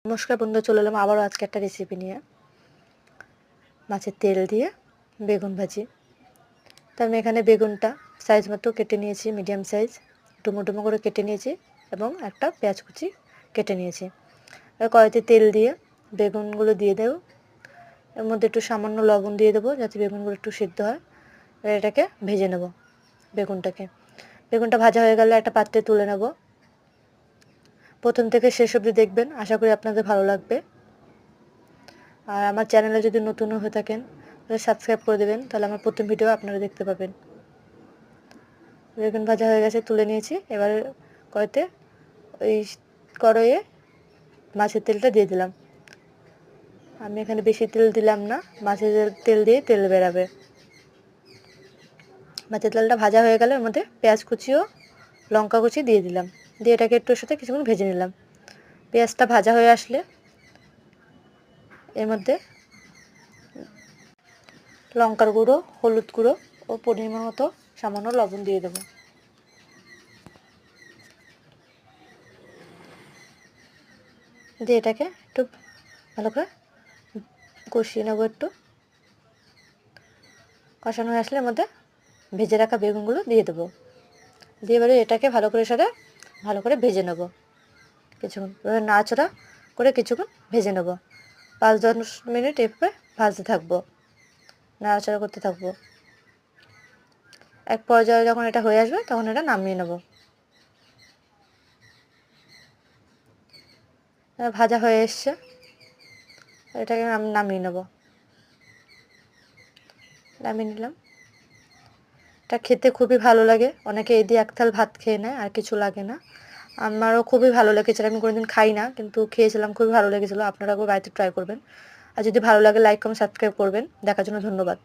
নমস্কার বন্ধু, চলে এলাম আবারও আজকে একটা রেসিপি নিয়ে। মাছের তেল দিয়ে বেগুন ভাজি। তো আমি এখানে বেগুনটা সাইজ মতো কেটে নিয়েছি, মিডিয়াম সাইজ ডুমো ডুমো করে কেটে নিয়েছি এবং একটা পেঁয়াজ কুচি কেটে নিয়েছি। এবার কড়াইতে তেল দিয়ে বেগুনগুলো দিয়ে দেবো। এর মধ্যে একটু সামান্য লবণ দিয়ে দেবো যাতে বেগুনগুলো একটু সিদ্ধ হয়। এবার এটাকে ভেজে নেব। বেগুনটা ভাজা হয়ে গেলে একটা পাত্রে তুলে নেব। প্রথম থেকে শেষ অবধি দেখবেন, আশা করি আপনাদের ভালো লাগবে। আর আমার চ্যানেলে যদি নতুন হয়ে থাকেন তাহলে সাবস্ক্রাইব করে দেবেন, তাহলে আমার প্রথম ভিডিও আপনারা দেখতে পাবেন। বেগুন ভাজা হয়ে গেছে, তুলে নিয়েছি। এবার কড়াইয়ে মাছের তেলটা দিয়ে দিলাম। আমি এখানে বেশি তেল দিলাম না, মাছের তেল দিয়ে তেল বেরাবে। মাছের তেলটা ভাজা হয়ে গেলে এর মধ্যে পেঁয়াজ কুচি ও লঙ্কা কুচি দিয়ে দিলাম, দিয়ে এটাকে একটু সাথে কিছুক্ষণ ভেজে নিলাম। পেঁয়াজটা ভাজা হয়ে আসলে এর মধ্যে লঙ্কার গুঁড়ো, হলুদ গুঁড়ো ও পরিমাণ মতো সামান্য লবণ দিয়ে দেবো। দিয়ে এটাকে একটু ভালো করে কষিয়ে নেবো। একটু কষানো হয়ে আসলে এর মধ্যে ভেজে রাখা বেগুনগুলো দিয়ে দেবো। দিয়ে এবারে এটাকে ভালো করে ভেজে নেব। কিছুক্ষণ নাড়াচাড়া করে কিছুক্ষণ ভেজে নেব। 5-10 মিনিট এভাবে ভাজতে থাকবো, নাড়াচাড়া করতে থাকবো। এক পর্যায়ে যখন এটা হয়ে আসবে তখন এটা নামিয়ে নেব। ভাজা হয়ে এসছে, এটাকে নামিয়ে নেব। নামিয়ে নিলাম। এটা খেতে খুবই ভালো লাগে, অনেকে এই দিয়ে এক থাল ভাত খেয়ে নেয়, আর কিছু লাগে না। আমারও খুবই ভালো লেগেছিল, আমি কোনোদিন খাই না কিন্তু খেয়েছিলাম, খুবই ভালো লেগেছিলো। আপনারাও বাড়িতে ট্রাই করবেন। আর যদি ভালো লাগে লাইক কমেন্ট সাবস্ক্রাইব করবেন। দেখার জন্য ধন্যবাদ।